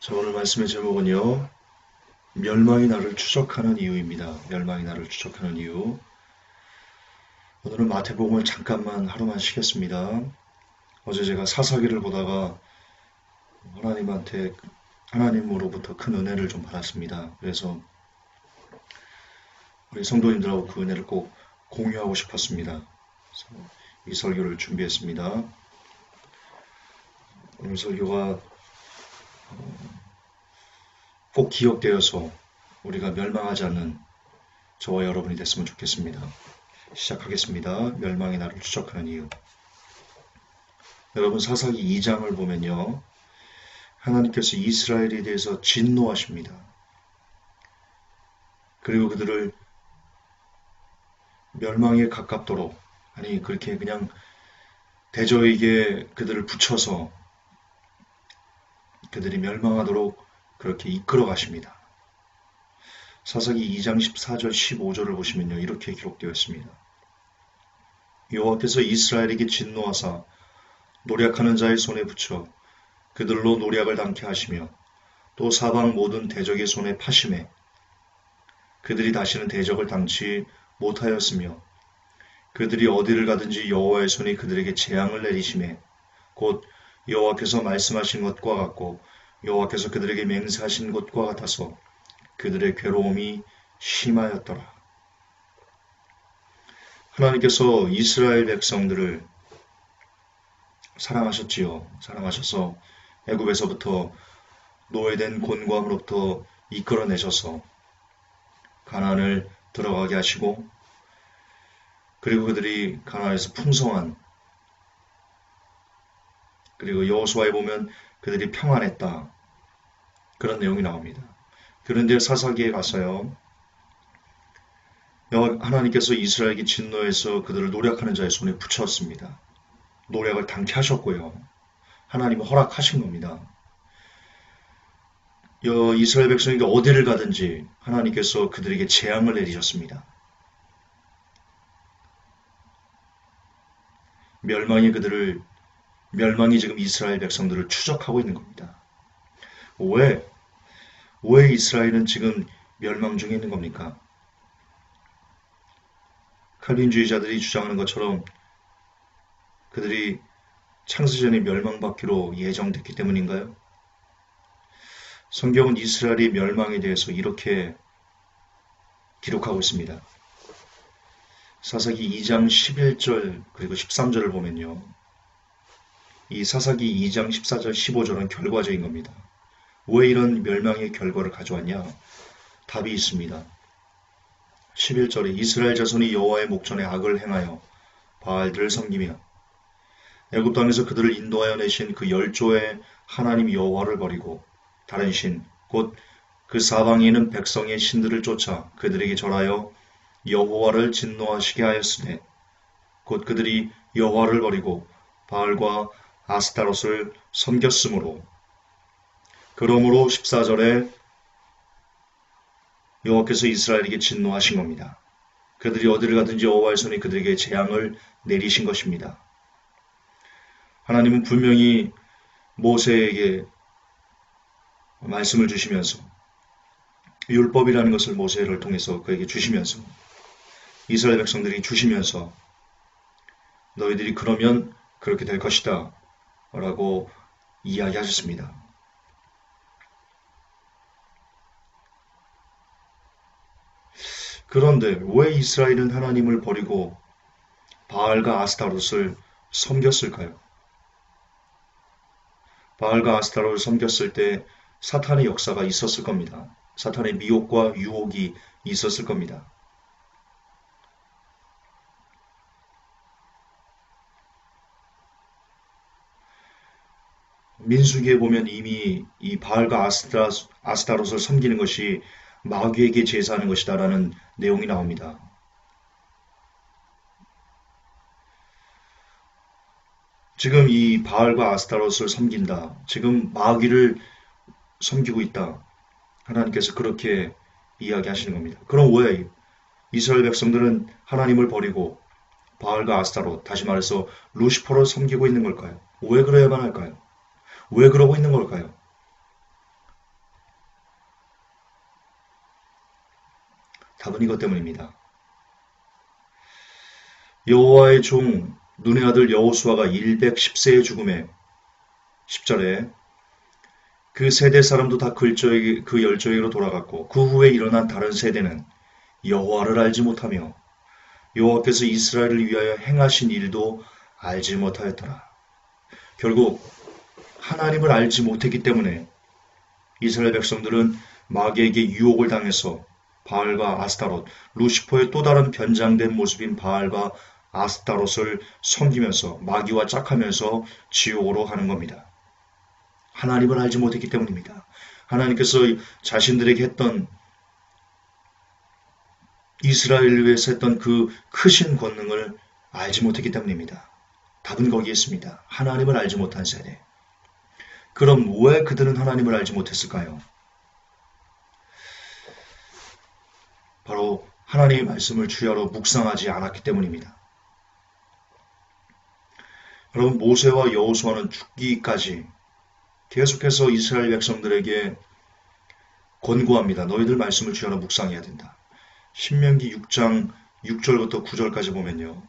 자, 오늘 말씀의 제목은요, 멸망이 나를 추적하는 이유입니다. 멸망이 나를 추적하는 이유. 오늘은 마태복음을 잠깐만 하루만 쉬겠습니다. 어제 제가 사사기를 보다가 하나님으로부터 큰 은혜를 좀 받았습니다. 그래서 우리 성도님들하고 그 은혜를 꼭 공유하고 싶었습니다. 그래서 이 설교를 준비했습니다. 오늘 설교가 꼭 기억되어서 우리가 멸망하지 않는 저와 여러분이 됐으면 좋겠습니다. 시작하겠습니다. 멸망이 나를 추적하는 이유. 여러분 사사기 2장을 보면요. 하나님께서 이스라엘에 대해서 진노하십니다. 그리고 그들을 멸망에 가깝도록, 아니 그렇게 그냥 대저에게 그들을 붙여서 그들이 멸망하도록 그렇게 이끌어 가십니다. 사사기 2장 14절 15절을 보시면요. 이렇게 기록되어 있습니다. 여호와께서 이스라엘에게 진노하사 노략하는 자의 손에 붙여 그들로 노략을 당케 하시며 또 사방 모든 대적의 손에 파심해 그들이 다시는 대적을 당치 못하였으며 그들이 어디를 가든지 여호와의 손이 그들에게 재앙을 내리심에 곧 여호와께서 말씀하신 것과 같고 여호와께서 그들에게 맹세하신 것과 같아서 그들의 괴로움이 심하였더라. 하나님께서 이스라엘 백성들을 사랑하셨지요. 사랑하셔서 애굽에서부터 노예된 곤고함으로부터 이끌어내셔서 가나안을 들어가게 하시고 그리고 그들이 가나안에서 풍성한 그리고 여호수아에 보면 그들이 평안했다. 그런 내용이 나옵니다. 그런데 사사기에 가서요. 하나님께서 이스라엘에게 진노해서 그들을 노략하는 자의 손에 붙였습니다. 노략을 당케 하셨고요. 하나님은 허락하신 겁니다. 이스라엘 백성에게 어디를 가든지 하나님께서 그들에게 재앙을 내리셨습니다. 멸망이 지금 이스라엘 백성들을 추적하고 있는 겁니다. 왜 이스라엘은 지금 멸망 중에 있는 겁니까? 칼빈주의자들이 주장하는 것처럼 그들이 창세전에 멸망받기로 예정됐기 때문인가요? 성경은 이스라엘의 멸망에 대해서 이렇게 기록하고 있습니다. 사사기 2장 11절 그리고 13절을 보면요. 이 사사기 2장 14절 15절은 결과적인 겁니다. 왜 이런 멸망의 결과를 가져왔냐? 답이 있습니다. 11절에 이스라엘 자손이 여호와의 목전에 악을 행하여 바알들을 섬기며 애굽 땅에서 그들을 인도하여 내신 그 열조의 하나님 여호와를 버리고 다른 신, 곧 그 사방에 있는 백성의 신들을 쫓아 그들에게 절하여 여호와를 진노하시게 하였으되 곧 그들이 여호와를 버리고 바알과 아스타롯을 섬겼으므로 그러므로 14절에 여호와께서 이스라엘에게 진노하신 겁니다. 그들이 어디를 가든지 여호와의 손이 그들에게 재앙을 내리신 것입니다. 하나님은 분명히 모세에게 말씀을 주시면서 율법이라는 것을 모세를 통해서 그에게 주시면서 이스라엘 백성들이 주시면서 너희들이 그러면 그렇게 될 것이다 라고 이야기하셨습니다. 그런데 왜 이스라엘은 하나님을 버리고 바알과 아스타롯을 섬겼을까요? 바알과 아스타롯을 섬겼을 때 사탄의 역사가 있었을 겁니다. 사탄의 미혹과 유혹이 있었을 겁니다. 민수기에 보면 이미 이 바알과 아스타롯을 섬기는 것이 마귀에게 제사하는 것이다라는 내용이 나옵니다. 지금 이 바알과 아스타롯을 섬긴다. 지금 마귀를 섬기고 있다. 하나님께서 그렇게 이야기하시는 겁니다. 그럼 왜 이스라엘 백성들은 하나님을 버리고 바알과 아스타롯, 다시 말해서 루시퍼를 섬기고 있는 걸까요? 왜 그래야만 할까요? 왜 그러고 있는 걸까요? 답은 이것 때문입니다. 여호와의 종 눈의 아들 여호수아가 110세의 죽음에 10절에 그 세대 사람도 다 그 열조에게로 돌아갔고 그 후에 일어난 다른 세대는 여호와를 알지 못하며 여호와께서 이스라엘을 위하여 행하신 일도 알지 못하였더라. 결국 하나님을 알지 못했기 때문에 이스라엘 백성들은 마귀에게 유혹을 당해서 바알과 아스타롯, 루시퍼의 또 다른 변장된 모습인 바알과 아스타롯을 섬기면서 마귀와 짝하면서 지옥으로 가는 겁니다. 하나님을 알지 못했기 때문입니다. 하나님께서 자신들에게 했던 이스라엘을 위해서 했던 그 크신 권능을 알지 못했기 때문입니다. 답은 거기에 있습니다. 하나님을 알지 못한 세대. 그럼 왜 그들은 하나님을 알지 못했을까요? 바로 하나님의 말씀을 주야로 묵상하지 않았기 때문입니다. 여러분, 모세와 여호수아는 죽기까지 계속해서 이스라엘 백성들에게 권고합니다. 너희들 말씀을 주야로 묵상해야 된다. 신명기 6장 6절부터 9절까지 보면요.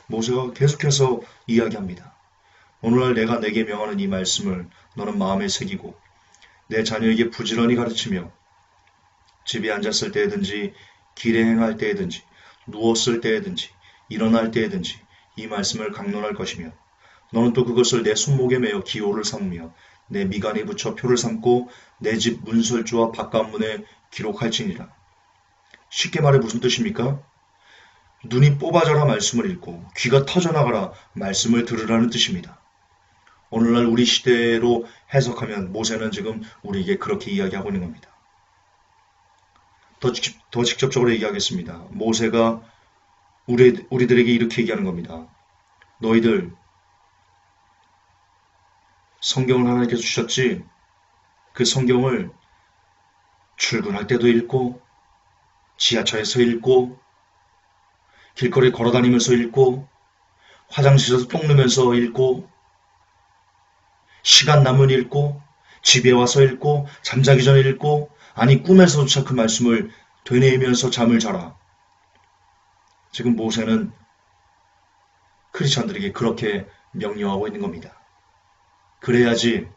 모세가 계속해서 이야기합니다. 오늘날 내가 내게 명하는 이 말씀을 너는 마음에 새기고 내 자녀에게 부지런히 가르치며 집에 앉았을 때든지 길에 행할 때든지 누웠을 때든지 일어날 때든지 이 말씀을 강론할 것이며 너는 또 그것을 내 손목에 매어 기호를 삼으며 내 미간에 붙여 표를 삼고 내 집 문설주와 바깥문에 기록할지니라. 쉽게 말해 무슨 뜻입니까? 눈이 뽑아져라 말씀을 읽고 귀가 터져나가라 말씀을 들으라는 뜻입니다. 오늘날 우리 시대로 해석하면 모세는 지금 우리에게 그렇게 이야기하고 있는 겁니다. 더 직접적으로 얘기하겠습니다. 모세가 우리들에게 이렇게 얘기하는 겁니다. 너희들 성경을 하나님께서 주셨지? 그 성경을 출근할 때도 읽고 지하철에서 읽고 길거리 걸어다니면서 읽고 화장실에서 똥 누면서 읽고 시간 남으면 읽고 집에 와서 읽고 잠자기 전에 읽고 아니 꿈에서조차 그 말씀을 되뇌이면서 잠을 자라. 지금 모세는 크리스찬들에게 그렇게 명령하고 있는 겁니다. 그래야지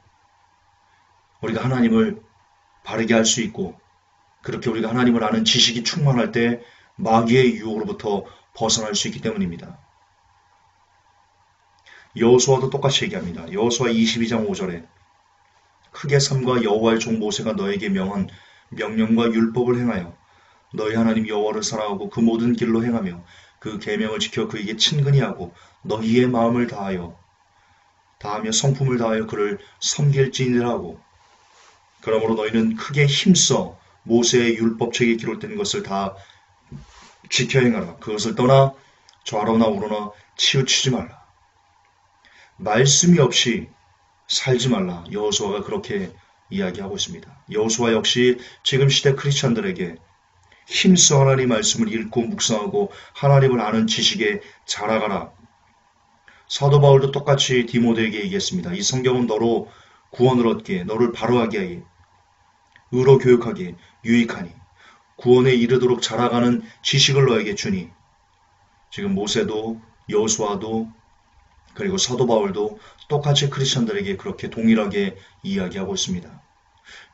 우리가 하나님을 바르게 할 수 있고 그렇게 우리가 하나님을 아는 지식이 충만할 때 마귀의 유혹으로부터 벗어날 수 있기 때문입니다. 여호수아도 똑같이 얘기합니다. 여호수아 22장 5절에 크게 삼가 여호와의 종 모세가 너에게 명한 명령과 율법을 행하여 너희 하나님 여호와를 사랑하고 그 모든 길로 행하며 그 계명을 지켜 그에게 친근히 하고 너희의 마음을 다하며 성품을 다하여 그를 섬길지니라 하고 그러므로 너희는 크게 힘써 모세의 율법책에 기록된 것을 다 지켜 행하라. 그것을 떠나 좌로나 우로나 치우치지 말라. 말씀이 없이 살지 말라. 여호수아가 그렇게 이야기하고 있습니다. 여호수아 역시 지금 시대 크리스찬들에게 힘써 하나님 말씀을 읽고 묵상하고 하나님을 아는 지식에 자라가라. 사도 바울도 똑같이 디모데에게 얘기했습니다. 이 성경은 너로 구원을 얻기에 너를 바로하게 하기 의로 교육하기에 유익하니 구원에 이르도록 자라가는 지식을 너에게 주니. 지금 모세도 여호수아도 그리고 사도 바울도 똑같이 크리스천들에게 그렇게 동일하게 이야기하고 있습니다.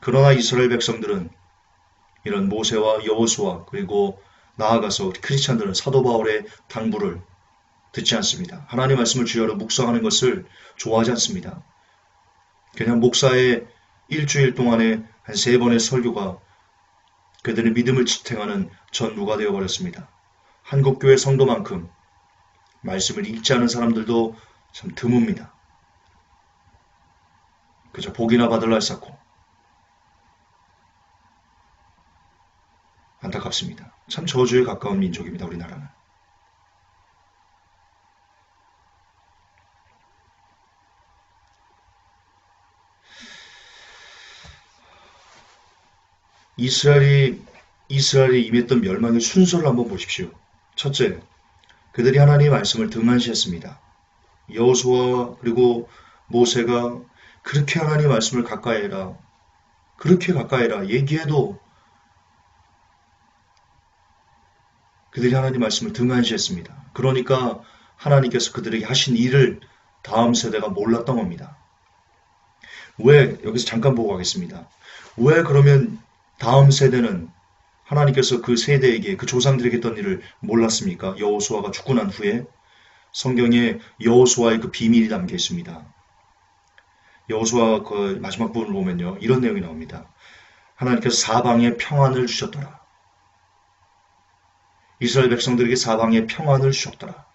그러나 이스라엘 백성들은 이런 모세와 여호수아 그리고 나아가서 크리스천들은 사도 바울의 당부를 듣지 않습니다. 하나님의 말씀을 주야로 묵상하는 것을 좋아하지 않습니다. 그냥 목사의 일주일 동안에 한 3번의 설교가 그들의 믿음을 지탱하는 전부가 되어버렸습니다. 한국교회 성도만큼 말씀을 읽지 않은 사람들도 참 드뭅니다. 그저 복이나 받을라 했었고 안타깝습니다. 참 저주에 가까운 민족입니다. 우리나라는. 이스라엘이 임했던 멸망의 순서를 한번 보십시오. 첫째, 그들이 하나님의 말씀을 등한시했습니다. 여호수아 그리고 모세가 그렇게 하나님의 말씀을 가까이 해라. 그렇게 가까이 해라. 얘기해도 그들이 하나님 말씀을 등한시했습니다. 그러니까 하나님께서 그들에게 하신 일을 다음 세대가 몰랐던 겁니다. 왜, 여기서 잠깐 보고 가겠습니다. 왜 그러면 다음 세대는 하나님께서 그 세대에게, 그 조상들에게 했던 일을 몰랐습니까? 여호수아가 죽고 난 후에 성경에 여호수아의 그 비밀이 담겨 있습니다. 여호수아 그 마지막 부분을 보면요, 이런 내용이 나옵니다. 하나님께서 사방에 평안을 주셨더라. 이스라엘 백성들에게 사방에 평안을 주셨더라.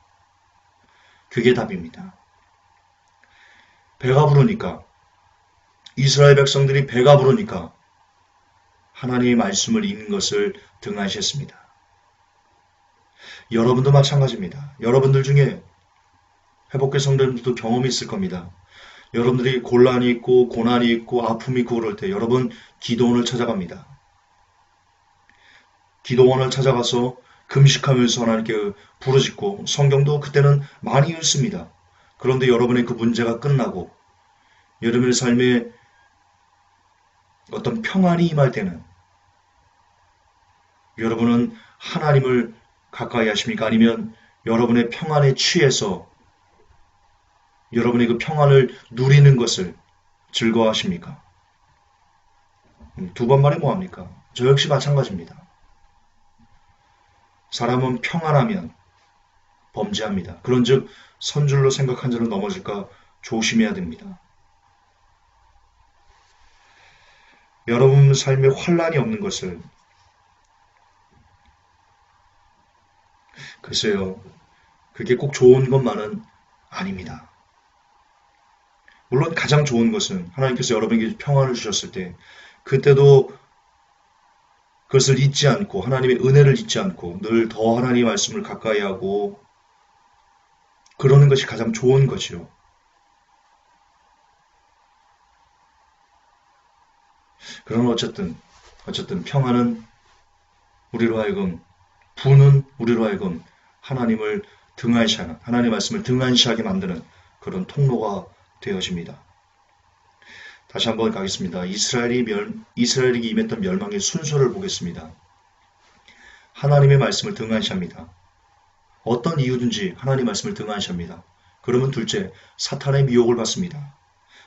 그게 답입니다. 배가 부르니까, 이스라엘 백성들이 배가 부르니까 하나님의 말씀을 읽는 것을 등한시했습니다. 여러분도 마찬가지입니다. 여러분들 중에 회복교 성도님들도 경험이 있을 겁니다. 여러분들이 곤란이 있고 고난이 있고 아픔이 있고 그럴 때 여러분 기도원을 찾아갑니다. 기도원을 찾아가서 금식하면서 하나님께 부르짖고 성경도 그때는 많이 읽습니다. 그런데 여러분의 그 문제가 끝나고 여러분의 삶에 어떤 평안이 임할 때는 여러분은 하나님을 가까이 하십니까? 아니면 여러분의 평안에 취해서 여러분의 그 평안을 누리는 것을 즐거워하십니까? 두 번 말해 뭐합니까? 저 역시 마찬가지입니다. 사람은 평안하면 범죄합니다. 그런즉 선줄로 생각한 자는 넘어질까 조심해야 됩니다. 여러분 삶에 환란이 없는 것을 글쎄요. 그게 꼭 좋은 것만은 아닙니다. 물론 가장 좋은 것은 하나님께서 여러분에게 평안을 주셨을 때 그때도 그것을 잊지 않고 하나님의 은혜를 잊지 않고 늘 더 하나님의 말씀을 가까이 하고 그러는 것이 가장 좋은 것이요. 그러나 어쨌든 평안은 우리로 하여금 부는 우리로 하여금 하나님을 등한시하는 하나님의 말씀을 등한시하게 만드는 그런 통로가 되어집니다. 다시 한번 가겠습니다. 이스라엘에게 임했던 멸망의 순서를 보겠습니다. 하나님의 말씀을 등한시합니다. 어떤 이유든지 하나님의 말씀을 등한시합니다. 그러면 둘째, 사탄의 미혹을 받습니다.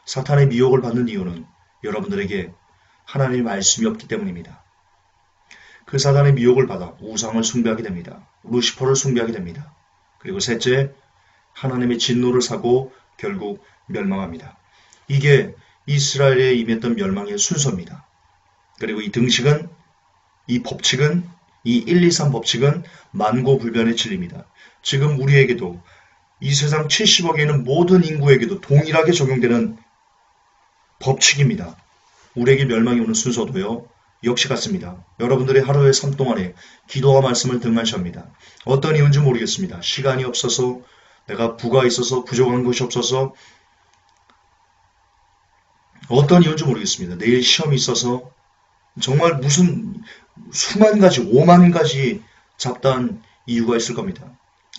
사탄의 미혹을 받는 이유는 여러분들에게 하나님의 말씀이 없기 때문입니다. 그 사탄의 미혹을 받아 우상을 숭배하게 됩니다. 루시퍼를 숭배하게 됩니다. 그리고 셋째, 하나님의 진노를 사고 결국 멸망합니다. 이게 이스라엘에 임했던 멸망의 순서입니다. 그리고 이 등식은, 이 법칙은, 이 1, 2, 3 법칙은 만고불변의 진리입니다. 지금 우리에게도 이 세상 70억에 있는 모든 인구에게도 동일하게 적용되는 법칙입니다. 우리에게 멸망이 오는 순서도요. 역시 같습니다. 여러분들의 하루의 삶 동안에 기도와 말씀을 등한시합니다. 어떤 이유인지 모르겠습니다. 시간이 없어서, 내가 부가 있어서, 부족한 것이 없어서, 어떤 이유인지 모르겠습니다. 내일 시험이 있어서 정말 무슨 수만 가지, 5만 가지 잡다한 이유가 있을 겁니다.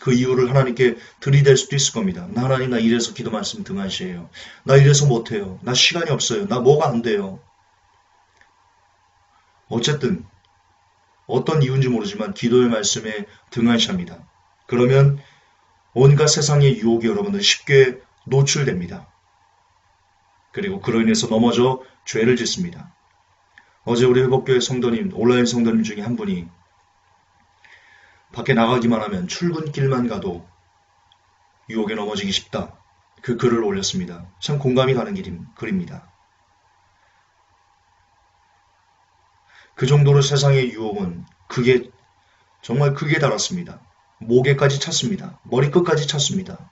그 이유를 하나님께 들이댈 수도 있을 겁니다. 나 하나님, 나 이래서 기도 말씀 등한시해요. 나 이래서 못해요. 나 시간이 없어요. 나 뭐가 안 돼요. 어쨌든 어떤 이유인지 모르지만 기도의 말씀에 등한시합니다. 그러면 온갖 세상의 유혹에 여러분들 쉽게 노출됩니다. 그리고 그로 인해서 넘어져 죄를 짓습니다. 어제 우리 회복교회 성도님, 온라인 성도님 중에 한 분이 밖에 나가기만 하면 출근길만 가도 유혹에 넘어지기 쉽다. 그 글을 올렸습니다. 참 공감이 가는 글입니다. 그 정도로 세상의 유혹은 정말 극에 달았습니다. 목에까지 찼습니다. 머리끝까지 찼습니다.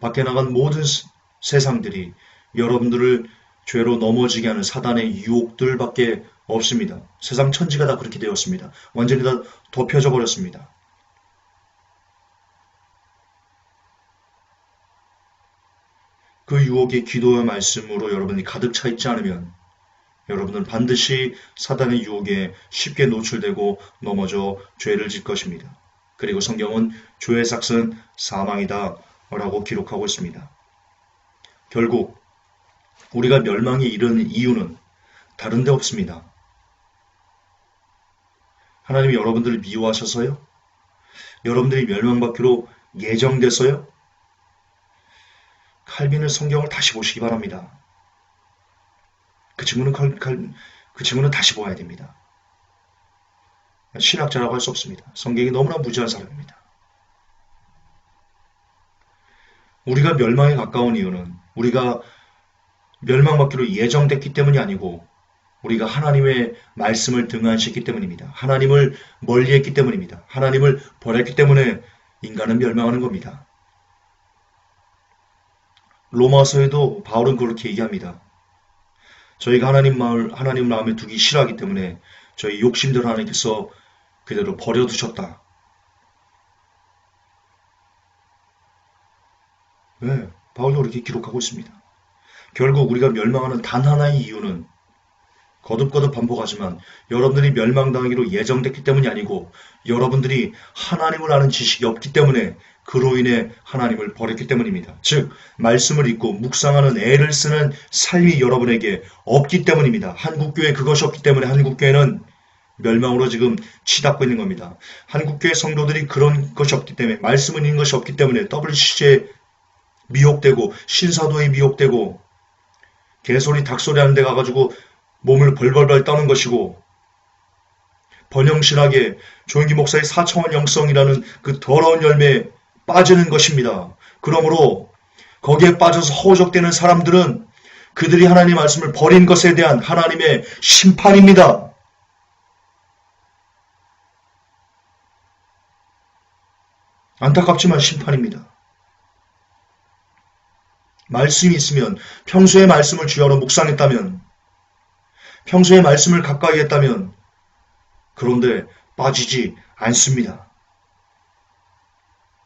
밖에 나간 모든 세상들이 여러분들을 죄로 넘어지게 하는 사단의 유혹들밖에 없습니다. 세상 천지가 다 그렇게 되었습니다. 완전히 다 덮여져 버렸습니다. 그 유혹의 기도의 말씀으로 여러분이 가득 차 있지 않으면 여러분은 반드시 사단의 유혹에 쉽게 노출되고 넘어져 죄를 짓 것입니다. 그리고 성경은 죄의 삭은 사망이다 라고 기록하고 있습니다. 결국 우리가 멸망에 이르는 이유는 다른 데 없습니다. 하나님이 여러분들을 미워하셔서요? 여러분들이 멸망받기로 예정돼서요? 칼빈은 성경을 다시 보시기 바랍니다. 그 친구는 다시 보아야 됩니다. 신학자라고 할 수 없습니다. 성경이 너무나 무지한 사람입니다. 우리가 멸망에 가까운 이유는 우리가 멸망받기로 예정됐기 때문이 아니고 우리가 하나님의 말씀을 등한시했기 때문입니다. 하나님을 멀리했기 때문입니다. 하나님을 버렸기 때문에 인간은 멸망하는 겁니다. 로마서에도 바울은 그렇게 얘기합니다. 저희가 하나님 마음에 두기 싫어하기 때문에 저희 욕심대로 하나님께서 그대로 버려두셨다. 네, 바울도 그렇게 기록하고 있습니다. 결국 우리가 멸망하는 단 하나의 이유는 거듭거듭 반복하지만 여러분들이 멸망당하기로 예정됐기 때문이 아니고 여러분들이 하나님을 아는 지식이 없기 때문에 그로 인해 하나님을 버렸기 때문입니다. 즉 말씀을 읽고 묵상하는 애를 쓰는 삶이 여러분에게 없기 때문입니다. 한국교회 그것이 없기 때문에 한국교회는 멸망으로 지금 치닫고 있는 겁니다. 한국교회 성도들이 그런 것이 없기 때문에 말씀을 읽는 것이 없기 때문에 WCC에 미혹되고 신사도에 미혹되고 개소리 닭소리 하는 데 가가지고 몸을 벌벌벌 떠는 것이고 번영신학의 조영기 목사의 4차원 영성이라는 그 더러운 열매에 빠지는 것입니다. 그러므로 거기에 빠져서 허우적대는 사람들은 그들이 하나님의 말씀을 버린 것에 대한 하나님의 심판입니다. 안타깝지만 심판입니다. 말씀이 있으면 평소에 말씀을 주야로 묵상했다면 평소에 말씀을 가까이 했다면 그런데 빠지지 않습니다.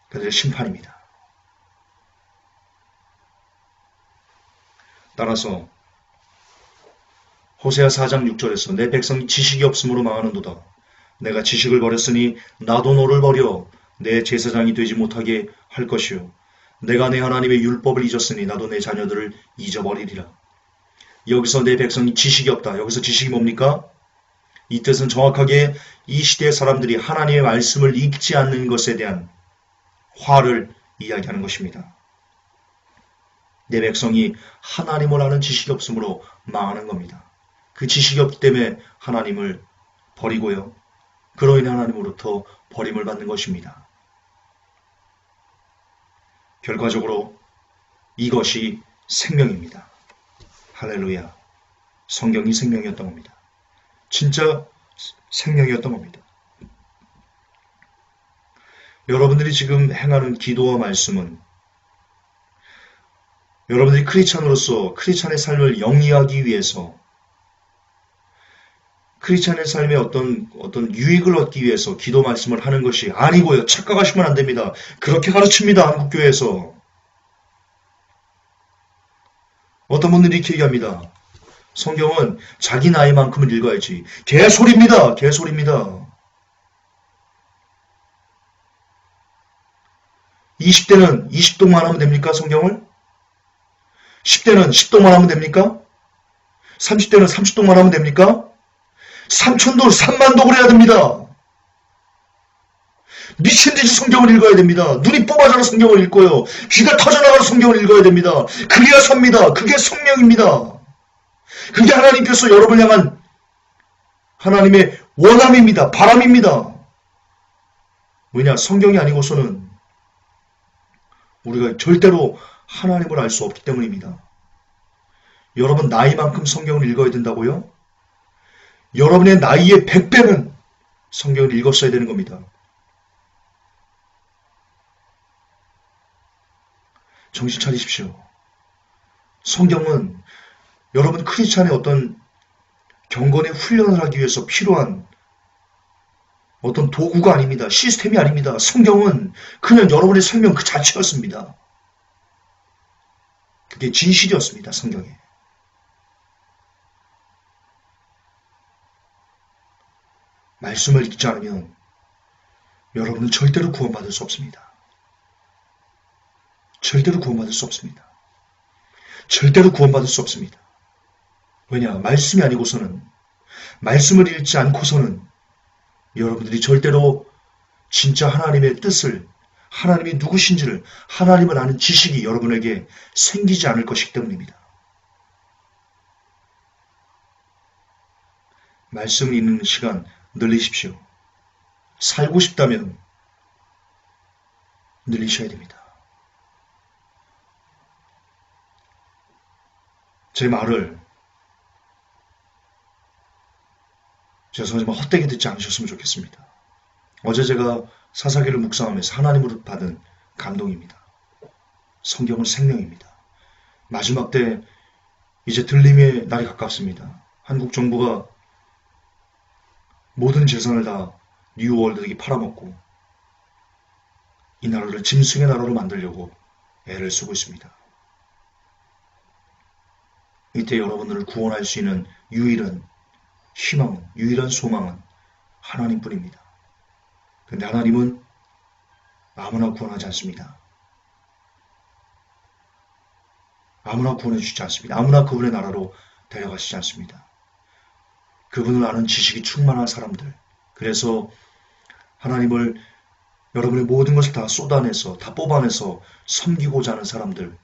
그들의 심판입니다. 따라서 호세아 4장 6절에서 내 백성이 지식이 없으므로 망하는도다. 내가 지식을 버렸으니 나도 너를 버려 내 제사장이 되지 못하게 할 것이요. 내가 내 하나님의 율법을 잊었으니 나도 내 자녀들을 잊어버리리라. 여기서 내 백성이 지식이 없다. 여기서 지식이 뭡니까? 이 뜻은 정확하게 이 시대의 사람들이 하나님의 말씀을 읽지 않는 것에 대한 화를 이야기하는 것입니다. 내 백성이 하나님을 아는 지식이 없으므로 망하는 겁니다. 그 지식이 없기 때문에 하나님을 버리고요. 그로 인해 하나님으로부터 버림을 받는 것입니다. 결과적으로 이것이 생명입니다. 할렐루야. 성경이 생명이었던 겁니다. 진짜 생명이었던 겁니다. 여러분들이 지금 행하는 기도와 말씀은 여러분들이 크리스찬으로서 크리스찬의 삶을 영위하기 위해서 크리스찬의 삶에 어떤 유익을 얻기 위해서 기도 말씀을 하는 것이 아니고요. 착각하시면 안 됩니다. 그렇게 가르칩니다. 한국교회에서. 어떤 분들이 이렇게 얘기합니다. 성경은 자기 나이만큼은 읽어야지. 개소리입니다. 개소리입니다. 20대는 20동만 하면 됩니까? 성경을? 10대는 10동만 하면 됩니까? 30대는 30동만 하면 됩니까? 3,000도, 3만독을 해야 됩니다. 미친듯이 성경을 읽어야 됩니다. 눈이 뽑아져라 성경을 읽고요. 귀가 터져나가라 성경을 읽어야 됩니다. 그래야 삽니다. 그게 성령입니다. 그게 하나님께서 여러분을 향한 하나님의 원함입니다. 바람입니다. 왜냐? 성경이 아니고서는 우리가 절대로 하나님을 알 수 없기 때문입니다. 여러분 나이만큼 성경을 읽어야 된다고요? 여러분의 나이의 100배는 성경을 읽었어야 되는 겁니다. 정신 차리십시오. 성경은 여러분 크리스찬의 어떤 경건의 훈련을 하기 위해서 필요한 어떤 도구가 아닙니다. 시스템이 아닙니다. 성경은 그냥 여러분의 생명 그 자체였습니다. 그게 진실이었습니다. 성경에. 말씀을 읽지 않으면 여러분은 절대로 구원받을 수 없습니다. 절대로 구원받을 수 없습니다. 절대로 구원받을 수 없습니다. 왜냐? 말씀이 아니고서는 말씀을 읽지 않고서는 여러분들이 절대로 진짜 하나님의 뜻을, 하나님이 누구신지를, 하나님을 아는 지식이 여러분에게 생기지 않을 것이기 때문입니다. 말씀을 읽는 시간 늘리십시오. 살고 싶다면 늘리셔야 됩니다. 제 말을 정말 헛되게 듣지 않으셨으면 좋겠습니다. 어제 제가 사사기를 묵상하면서 하나님으로 받은 감동입니다. 성경은 생명입니다. 마지막 때 이제 들림의 날이 가깝습니다. 한국 정부가 모든 재산을 다 뉴월드에게 팔아먹고 이 나라를 짐승의 나라로 만들려고 애를 쓰고 있습니다. 이때 여러분들을 구원할 수 있는 유일한 희망은, 유일한 소망은 하나님뿐입니다. 그런데 하나님은 아무나 구원하지 않습니다. 아무나 구원해 주지 않습니다. 아무나 그분의 나라로 데려가시지 않습니다. 그분을 아는 지식이 충만한 사람들, 그래서 하나님을 여러분의 모든 것을 다 쏟아내서, 다 뽑아내서 섬기고자 하는 사람들,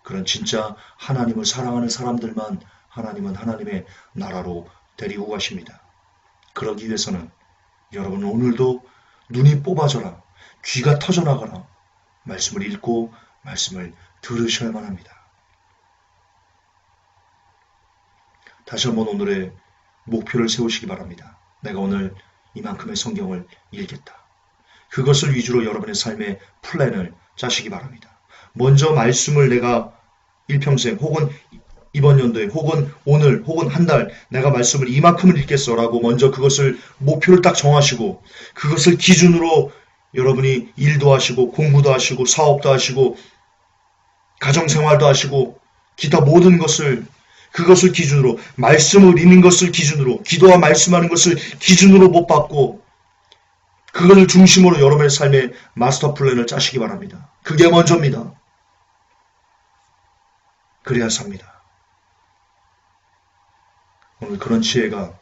그런 진짜 하나님을 사랑하는 사람들만 하나님은 하나님의 나라로 데리고 가십니다. 그러기 위해서는 여러분은 오늘도 눈이 뽑아져라, 귀가 터져나가라, 말씀을 읽고 말씀을 들으셔야만 합니다. 다시 한번 오늘의 목표를 세우시기 바랍니다. 내가 오늘 이만큼의 성경을 읽겠다. 그것을 위주로 여러분의 삶의 플랜을 짜시기 바랍니다. 먼저 말씀을 내가 일평생 혹은 이번 연도에 혹은 오늘 혹은 한 달 내가 말씀을 이만큼을 읽겠어라고 먼저 그것을 목표를 딱 정하시고 그것을 기준으로 여러분이 일도 하시고 공부도 하시고 사업도 하시고 가정생활도 하시고 기타 모든 것을 그것을 기준으로 말씀을 읽는 것을 기준으로 기도와 말씀하는 것을 기준으로 못 받고 그것을 중심으로 여러분의 삶의 마스터 플랜을 짜시기 바랍니다. 그게 먼저입니다. 그래야 삽니다. 오늘 그런 지혜가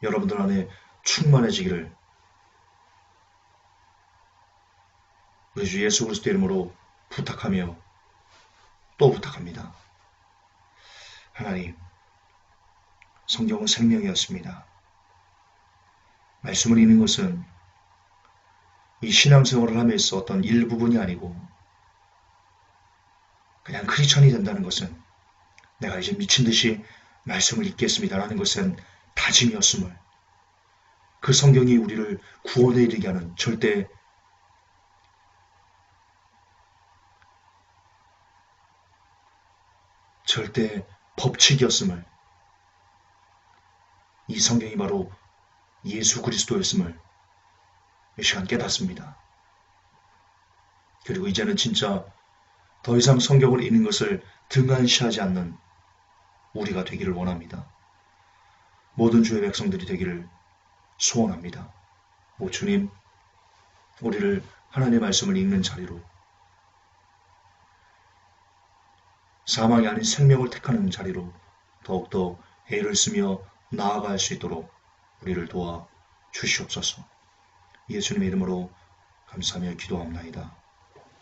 여러분들 안에 충만해지기를 우리 주 예수 그리스도 이름으로 부탁하며 또 부탁합니다. 하나님, 성경은 생명이었습니다. 말씀을 읽는 것은 이 신앙생활을 함에 있어 어떤 일부분이 아니고 그냥 크리스천이 된다는 것은 내가 이제 미친 듯이 말씀을 읽겠습니다라는 것은 다짐이었음을 그 성경이 우리를 구원에 이르게 하는 절대 법칙이었음을 이 성경이 바로 예수 그리스도였음을 이 시간 깨닫습니다. 그리고 이제는 진짜 더 이상 성경을 읽는 것을 등한시하지 않는 우리가 되기를 원합니다. 모든 주의 백성들이 되기를 소원합니다. 오 주님, 우리를 하나님의 말씀을 읽는 자리로 사망이 아닌 생명을 택하는 자리로 더욱더 애를 쓰며 나아갈 수 있도록 우리를 도와 주시옵소서. 예수님의 이름으로 감사하며 기도합나이다.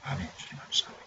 아멘. 주님 감사합니다.